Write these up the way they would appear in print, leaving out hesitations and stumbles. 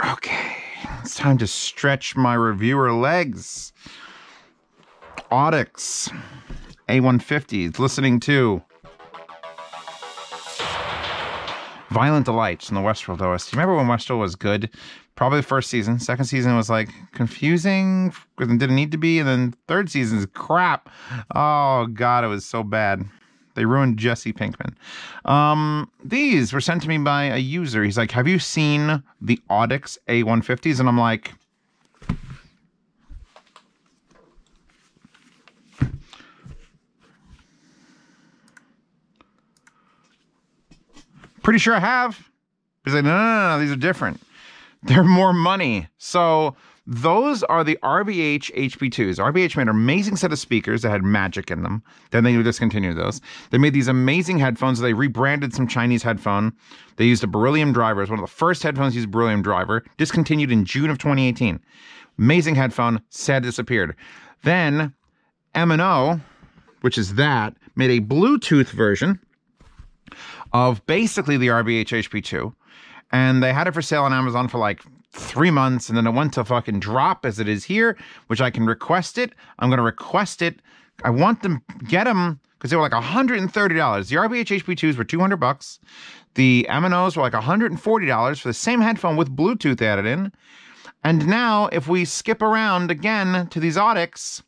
Okay, it's time to stretch my reviewer legs. Audix A150, listening to Violent Delights in the Westworld OST. Remember when Westworld was good? Probably the first season. Second season was like confusing because it didn't need to be. And then third season is crap. Oh, God, it was so bad. They ruined Jesse Pinkman. These were sent to me by a user. He's like, have you seen the Audix A150s? And I'm like, pretty sure I have. He's like, no, these are different. They're more money. So those are the RBH HP2s. RBH made an amazing set of speakers that had magic in them. Then they discontinued those. They made these amazing headphones. They rebranded some Chinese headphone. They used a beryllium driver. It was one of the first headphones to use a beryllium driver. Discontinued in June of 2018. Amazing headphone. Sad disappeared. Then M&O, which is that, made a Bluetooth version of basically the RBH HP2. And they had it for sale on Amazon for like 3 months, and then it went to fucking drop as it is here, which I can request it. I'm going to request it. I want them, get them, because they were like $130. The RBH HP2s were $200. The M&Os were like $140 for the same headphone with Bluetooth added in. And now, if we skip around again to these Audix,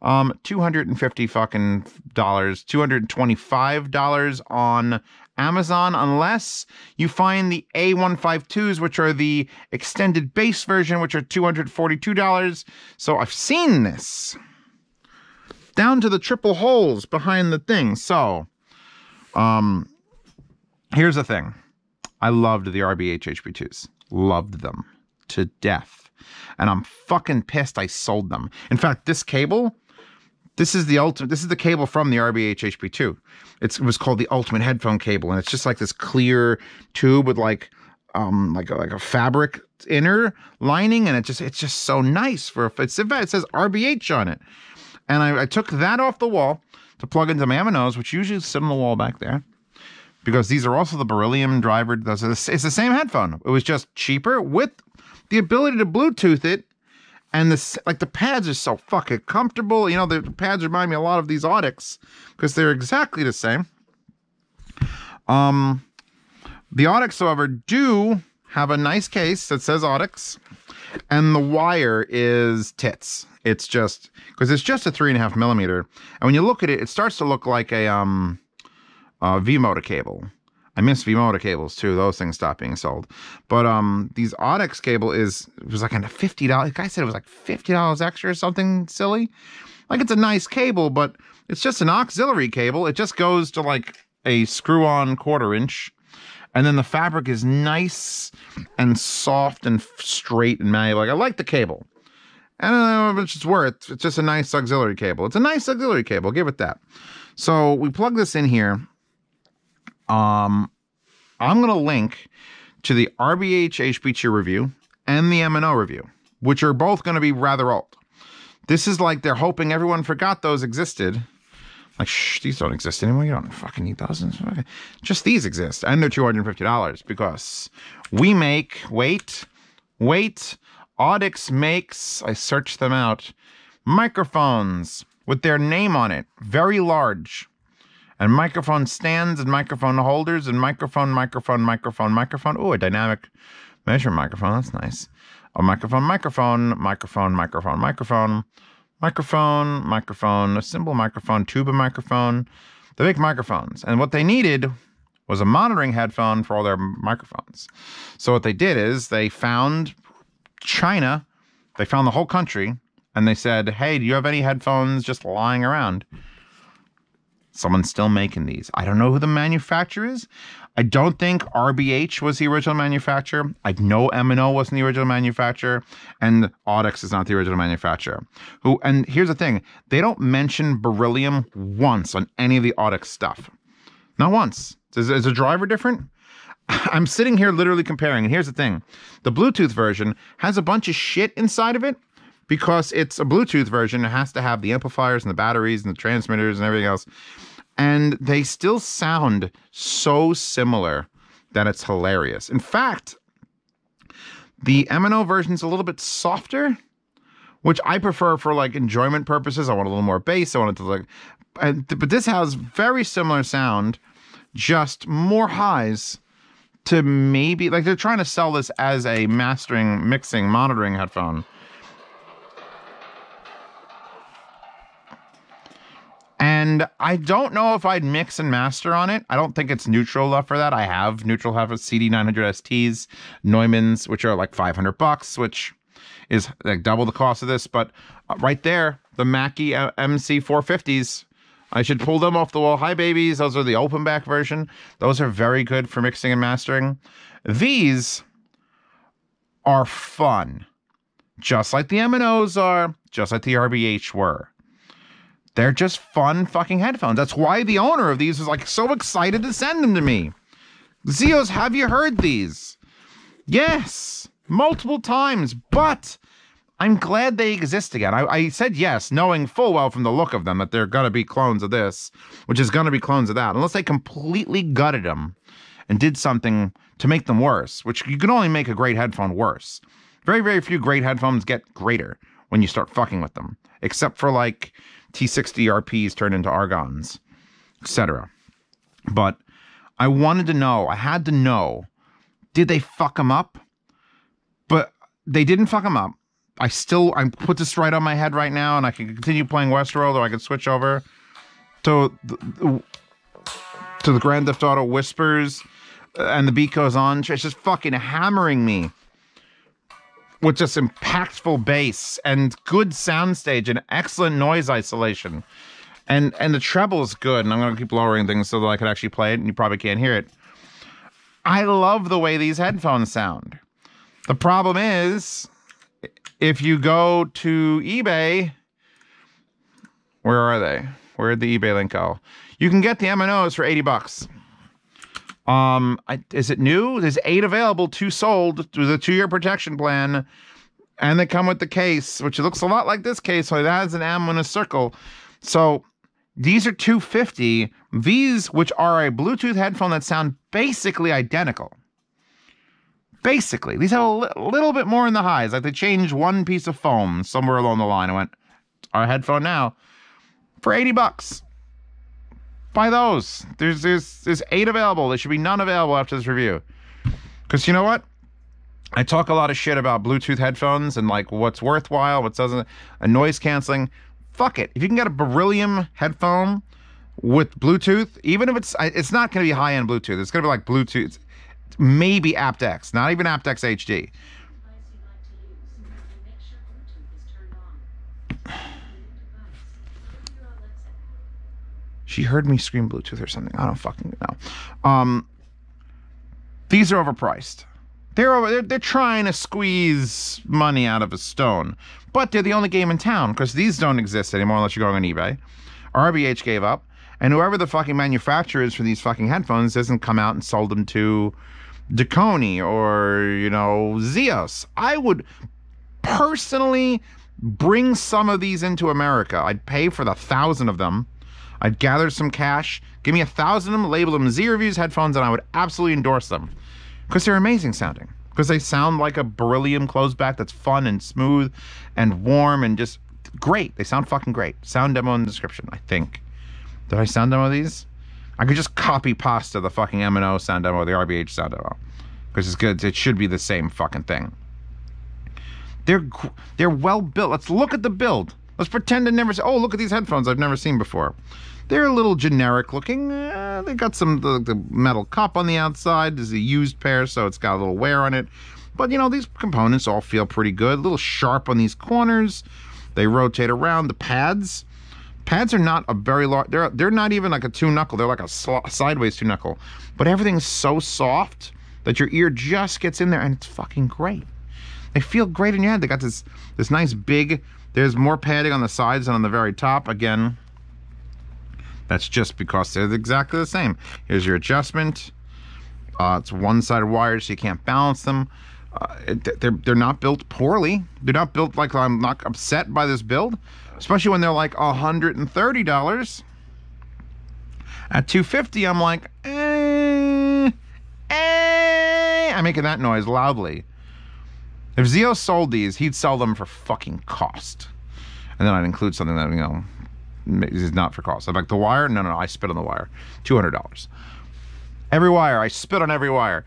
$250 fucking dollars, $225 on Amazon, unless you find the A152s, which are the extended bass version, which are $242. So I've seen this down to the triple holes behind the thing. So, here's the thing. I loved the RBH HP2s. Loved them to death. And I'm fucking pissed I sold them. In fact, this cable, this is the ultimate. This is the cable from the RBH HP2. It was called the Ultimate Headphone Cable, and it's just like this clear tube with like a fabric inner lining, and it's just so nice for it says RBH on it. And I took that off the wall to plug into my M&Os, which usually sit on the wall back there, because these are also the beryllium driver. It's the same headphone. It was just cheaper with the ability to Bluetooth it. And this, like, the pads are so fucking comfortable. You know, the pads remind me a lot of these Audix because they're exactly the same. The Audix, however, do have a nice case that says Audix, and the wire is tits. It's just because it's just a 3.5 millimeter, and when you look at it, it starts to look like a V-motor cable. I miss V-motor cables too. Those things stopped being sold. But these Audix cable was like $50. The guy said it was like $50 extra or something silly. Like, it's a nice cable, but it's just an auxiliary cable. It just goes to like a screw-on 1/4 inch. And then the fabric is nice and soft and straight and malleable. Like, I like the cable. And I don't know how much it's worth. It's just a nice auxiliary cable. It's a nice auxiliary cable. I'll give it that. So we plug this in here. I'm going to link to the RBH HP2 review and the M&O review, which are both going to be rather old. This is like they're hoping everyone forgot those existed. Like, shh, these don't exist anymore. You don't fucking need those. Just these exist. And they're $250 because we make, wait, Audix makes, I searched them out, microphones with their name on it, very large. And microphone stands and microphone holders and microphone. Oh, a dynamic measure microphone. That's nice. A microphone, a simple microphone, tuba microphone. They make microphones. And what they needed was a monitoring headphone for all their microphones. So what they did is they found China. They found the whole country. And they said, hey, do you have any headphones just lying around? Someone's still making these. I don't know who the manufacturer is. I don't think RBH was the original manufacturer. I know M&O wasn't the original manufacturer, and Audix is not the original manufacturer. And here's the thing. They don't mention beryllium once on any of the Audix stuff. Not once. Is the driver different? I'm sitting here literally comparing, and here's the thing. The Bluetooth version has a bunch of shit inside of it because it's a Bluetooth version. It has to have the amplifiers and the batteries and the transmitters and everything else. And they still sound so similar that it's hilarious. In fact, The M&O version's a little bit softer, which I prefer for like enjoyment purposes. I want a little more bass. I want it to like, but this has very similar sound, just more highs to maybe, like they're trying to sell this as a mastering, mixing, monitoring headphone. And I don't know if I'd mix and master on it. I don't think it's neutral enough for that. I have neutral have CD900 STs, Neumanns, which are like $500, which is like double the cost of this. But right there, the Mackie MC 450s, I should pull them off the wall. Hi, babies. Those are the open back version. Those are very good for mixing and mastering. These are fun, just like the M&Os are, just like the RBH were. They're just fun fucking headphones. That's why the owner of these was like so excited to send them to me. Zeos, have you heard these? Yes, multiple times, but I'm glad they exist again. I said yes, knowing full well from the look of them that they're going to be clones of this, which is going to be clones of that, unless they completely gutted them and did something to make them worse, which you can only make a great headphone worse. Very, very few great headphones get greater when you start fucking with them, except for like T60 RPs turned into Argons, etc. But I wanted to know, I had to know, did they fuck them up? But they didn't fuck them up. I put this right on my head right now, and I can continue playing Westworld, or I can switch over to the Grand Theft Auto Whispers, and the beat goes on. It's just fucking hammering me with just impactful bass and good soundstage and excellent noise isolation. And the treble is good, and I'm going to keep lowering things so that I can actually play it, and you probably can't hear it. I love the way these headphones sound. The problem is, if you go to eBay, where are they? Where'd the eBay link go? You can get the M&Os for $80. Is it new? There's 8 available, 2 sold with a 2-year protection plan, and they come with the case, which looks a lot like this case, so it has an M and a circle. So these are $250. These, which are a Bluetooth headphone that sound basically identical. Basically, these have a little bit more in the highs. Like they changed one piece of foam somewhere along the line. I went, our headphone now for $80. Buy those. There's 8 available. There should be none available after this review. Because you know what? I talk a lot of shit about Bluetooth headphones and like what's worthwhile, what doesn't, and noise canceling. Fuck it. If you can get a beryllium headphone with Bluetooth, even if it's not going to be high-end Bluetooth. It's going to be like Bluetooth. Maybe aptX, not even aptX HD. She heard me scream Bluetooth or something. I don't fucking know. These are overpriced. They're trying to squeeze money out of a stone, but they're the only game in town because these don't exist anymore unless you're going on eBay. RBH gave up, and whoever the fucking manufacturer is for these fucking headphones hasn't come out and sold them to Deconi or, you know, Zeos. I would personally bring some of these into America. I'd pay for the 1,000 of them. I'd gather some cash, give me 1,000 of them, label them Z Reviews headphones, and I would absolutely endorse them because they're amazing sounding. Because they sound like a beryllium closeback that's fun and smooth and warm and just great. They sound fucking great. Sound demo in the description, I think. Did I sound demo these? I could just copy pasta the fucking M&O sound demo or the RBH sound demo because it's good. It should be the same fucking thing. They're well built. Let's look at the build. Let's pretend to never. Oh, look at these headphones I've never seen before. They're a little generic looking. They got the metal cup on the outside. There's a used pair, so it's got a little wear on it. But you know, these components all feel pretty good. A little sharp on these corners. They rotate around. The pads are not a very large. They're not even like a 2-knuckle. They're like a sideways 2-knuckle. But everything's so soft that your ear just gets in there, and it's fucking great. They feel great in your head. They got this nice big. There's more padding on the sides than on the very top. Again, that's just because they're exactly the same. Here's your adjustment. It's one-sided wires, so you can't balance them. They're not built poorly. They're not built like I'm not upset by this build, especially when they're like $130. At $250, I'm like, I'm making that noise loudly. If Zeo sold these, he'd sell them for fucking cost. And then I'd include something that, you know, is not for cost. I'm like, the wire? No, I spit on the wire. $200. Every wire. I spit on every wire.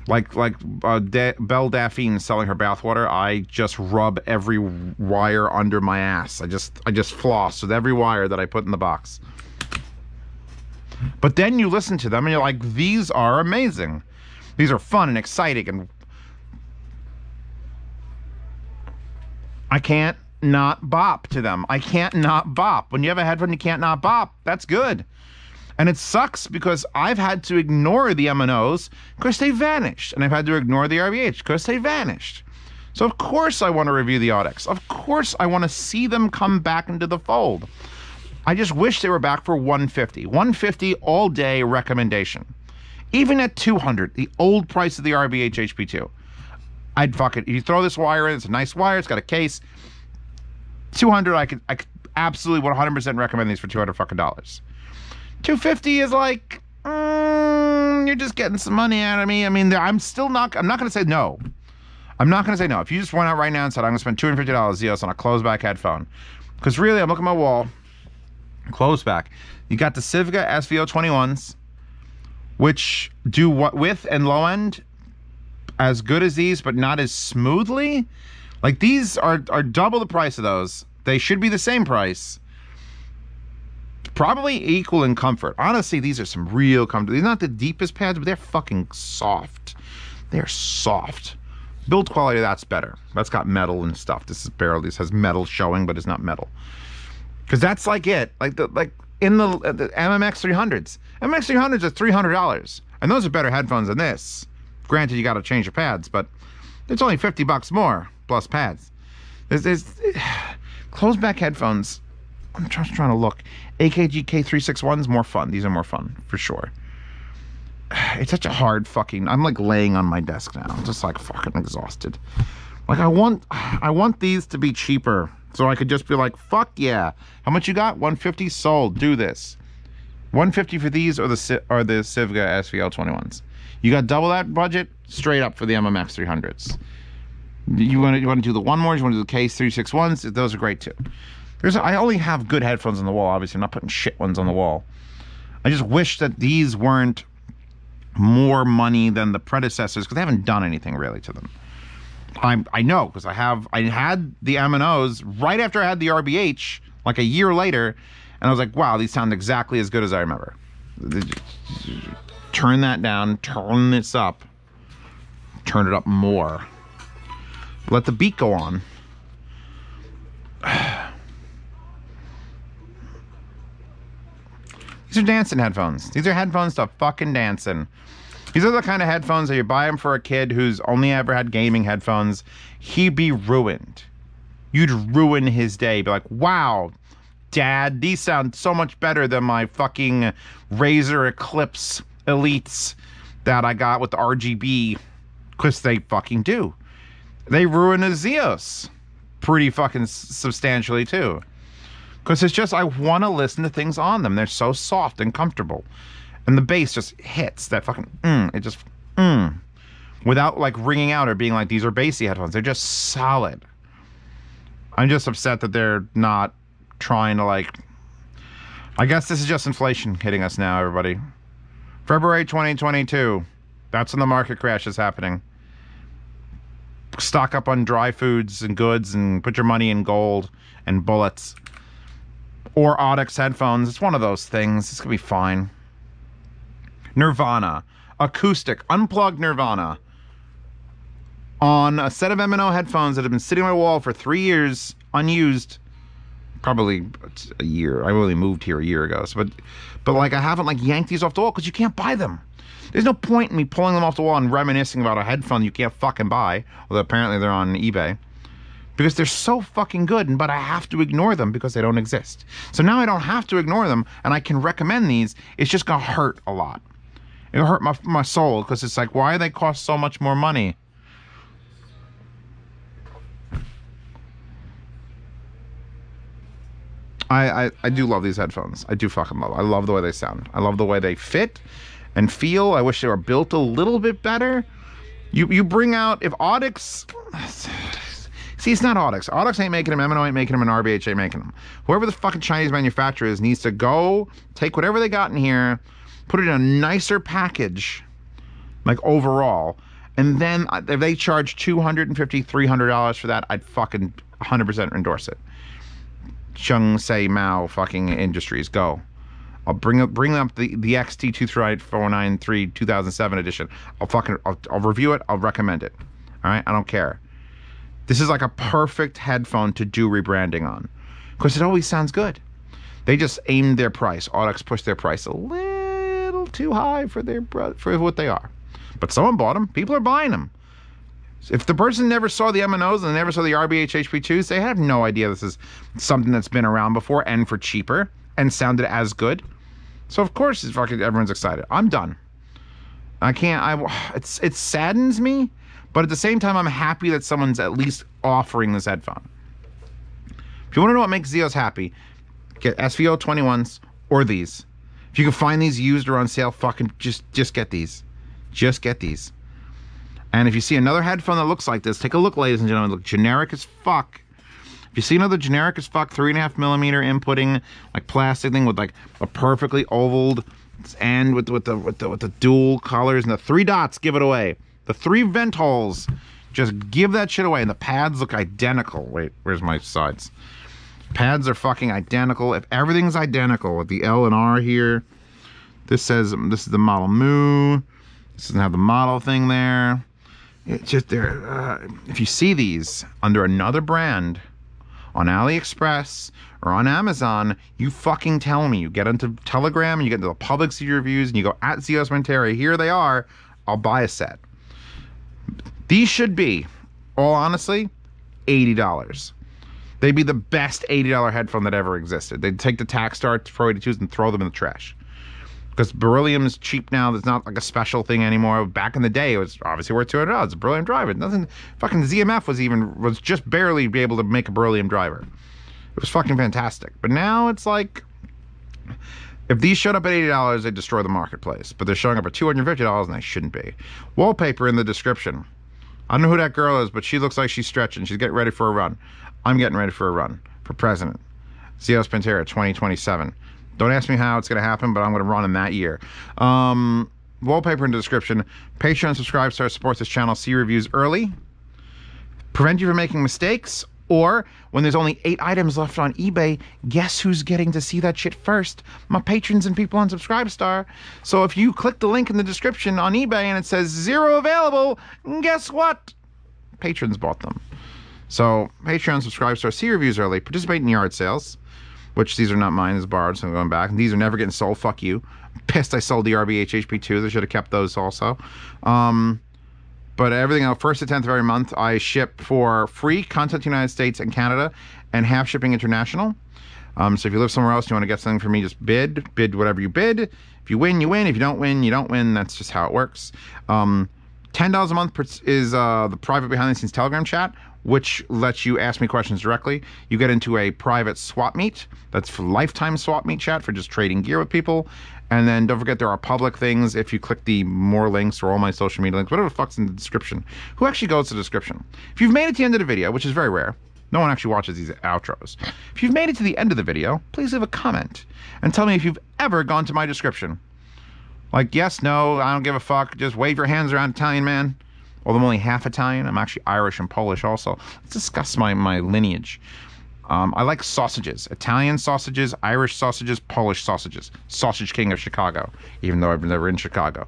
Like Belle Daphne selling her bathwater, I just rub every wire under my ass. I just floss with every wire that I put in the box. But then you listen to them and you're like, these are amazing. These are fun and exciting, and I can't not bop to them. I can't not bop. When you have a headphone you can't not bop, that's good. And it sucks because I've had to ignore the M&Os because they vanished. And I've had to ignore the RVH because they vanished. So of course I want to review the Audix. Of course I want to see them come back into the fold. I just wish they were back for 150. 150 all day recommendation. Even at 200, the old price of the RVH HP2. I'd fuck it. You throw this wire in, it's a nice wire, it's got a case. 200, I could absolutely 100% recommend these for $200 fucking dollars. 250 is like, you're just getting some money out of me. I mean, I'm not going to say no. I'm not going to say no. If you just went out right now and said, I'm going to spend $250 Zeos on a closed back headphone. Because really, I'm looking at my wall, closed back. You got the Sivga SV021s, which do what width and low end as good as these, but not as smoothly. Like, these are double the price of those. They should be the same price. Probably equal in comfort. Honestly, these are some real comfort. These are not the deepest pads, but they're fucking soft. They're soft. Build quality, that's better. That's got metal and stuff. This has metal showing, but it's not metal. Because that's like it. Like in the MMX 300s. MMX 300s are $300. And those are better headphones than this. Granted, you got to change your pads, but it's only $50 more plus pads. There's closed back headphones. I'm just trying to look. AKG K361's more fun. These are more fun for sure. It's such a hard fucking. I'm like laying on my desk now. I'm just like fucking exhausted. Like I want these to be cheaper so I could just be like, fuck yeah. How much you got? 150 sold. Do this. 150 for these or the Sivga SV021s. You got double that budget, straight up for the MMX 300s. You want to do the one more? You want to do the K361s? Those are great too. I only have good headphones on the wall. Obviously, I'm not putting shit ones on the wall. I just wish that these weren't more money than the predecessors because they haven't done anything really to them. I know because I had the M&Os right after I had the RBH like a year later, and I was like, wow, these sound exactly as good as I remember. Turn that down, turn this up, turn it up more. Let the beat go on. These are Dancin headphones. These are headphones to fucking Dancin. These are the kind of headphones that you buy them for a kid who's only ever had gaming headphones. He'd be ruined. You'd ruin his day. Be like, wow, Dad, these sound so much better than my fucking Razer Eclipse Elites that I got with the RGB. Because they fucking do. They ruin a Zeos pretty fucking substantially too. Because it's just, I want to listen to things on them. They're so soft and comfortable. And the bass just hits that fucking, it just, without like ringing out or being like, these are bassy headphones. They're just solid. I'm just upset that they're not trying to like, I guess this is just inflation hitting us now, everybody. February 2022. That's when the market crash is happening. Stock up on dry foods and goods and put your money in gold and bullets. Or Audix headphones. It's one of those things. It's going to be fine. Nirvana. Acoustic. Unplugged Nirvana. On a set of M&O headphones that have been sitting on my wall for 3 years, unused. Probably a year. I only moved here a year ago. So, but like I haven't like yanked these off the wall because you can't buy them. There's no point in me pulling them off the wall and reminiscing about a headphone you can't fucking buy. Although apparently they're on eBay. Because they're so fucking good, but I have to ignore them because they don't exist. So now I don't have to ignore them, and I can recommend these. It's just gonna hurt a lot. It'll hurt my soul, because it's like, why do they cost so much more money? I do love these headphones. I do fucking love them. I love the way they sound. I love the way they fit and feel. I wish they were built a little bit better. You bring out, if Audix, see, it's not Audix. Audix ain't making them, M&O ain't making them, and RBH ain't making them. Whoever the fucking Chinese manufacturer is needs to go take whatever they got in here, put it in a nicer package, like overall, and then if they charge $250, $300 for that, I'd fucking 100% endorse it. Chung Sei Mao fucking Industries, go. I'll bring up the XT23493 2007 edition. I'll review it. I'll recommend it. All right, I don't care. This is like a perfect headphone to do rebranding on, because it always sounds good. They just aimed their price. Audix pushed their price a little too high for what they are. But someone bought them. People are buying them. If the person never saw the M&Os and never saw the RBH HP2s, they have no idea this is something that's been around before and for cheaper and sounded as good. So of course everyone's excited. I'm done. I can't. It saddens me, but at the same time, I'm happy that someone's at least offering this headphone. If you want to know what makes Zeos happy, get SV021s or these. If you can find these used or on sale, fucking just get these. Just get these. And if you see another headphone that looks like this, take a look, ladies and gentlemen. Look generic as fuck. If you see another generic as fuck 3.5mm inputting like plastic thing with like a perfectly ovaled and with the dual colors and the 3 dots, give it away. The 3 vent holes, just give that shit away. And the pads look identical. Wait, where's my sides? Pads are fucking identical. If everything's identical with the L and R here, this says this is the model Moo. This doesn't have the model thing there. It's just there. If you see these under another brand on AliExpress or on Amazon, you fucking tell me. You get into Telegram and you get into the public see reviews and you go at Zeospantera. Here they are. I'll buy a set. These should be, all honestly, $80. They'd be the best $80 headphone that ever existed. They'd take the Takstar Pro 82s and throw them in the trash. Because beryllium is cheap now. There's not like a special thing anymore. Back in the day, it was obviously worth $200. It's a beryllium driver. Nothing. Fucking ZMF was just barely be able to make a beryllium driver. It was fucking fantastic. But now it's like, if these showed up at $80, they'd destroy the marketplace. But they're showing up at $250, and they shouldn't be. Wallpaper in the description. I don't know who that girl is, but she looks like she's stretching. She's getting ready for a run. I'm getting ready for a run for president. Zeospantera 2027. Don't ask me how it's going to happen, but I'm going to run in that year. Wallpaper in the description. Patreon subscribe supports this channel. See reviews early. Prevent you from making mistakes. Or, when there's only 8 items left on eBay, guess who's getting to see that shit first? My patrons and people on Subscribestar. So if you click the link in the description on eBay and it says 0 available, guess what? Patrons bought them. So, Patreon, Subscribestar, see reviews early. Participate in yard sales. Which these are not mine, it's borrowed, so I'm going back. And these are never getting sold, fuck you. I'm pissed I sold the RBH HP2s, I should have kept those also. But everything else, 1st to 10th of every month, I ship for free content to the United States and Canada, and half shipping international. So if you live somewhere else, you want to get something from me, just bid whatever you bid. If you win, you win. If you don't win, you don't win. That's just how it works. $10 a month is the private behind-the-scenes Telegram chat, which lets you ask me questions directly. You get into a private swap meet. That's for lifetime swap meet chat for just trading gear with people. And then don't forget there are public things if you click the more links or all my social media links, whatever the fuck's in the description. Who actually goes to the description? If you've made it to the end of the video, which is very rare, no one actually watches these outros. If you've made it to the end of the video, please leave a comment and tell me if you've ever gone to my description. Like, yes, no, I don't give a fuck. Just wave your hands around, Italian man. Although I'm only half Italian, I'm actually Irish and Polish also. Let's discuss my lineage. I like sausages. Italian sausages, Irish sausages, Polish sausages. Sausage King of Chicago, even though I've never in Chicago.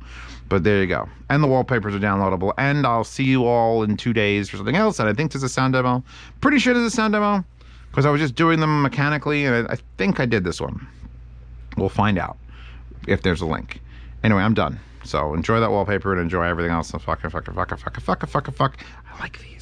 But there you go. And the wallpapers are downloadable. And I'll see you all in 2 days for something else. And I think there's a sound demo. Pretty sure there's a sound demo, because I was just doing them mechanically, and I think I did this one. We'll find out if there's a link. Anyway, I'm done. So enjoy that wallpaper and enjoy everything else. Fuck. I like these.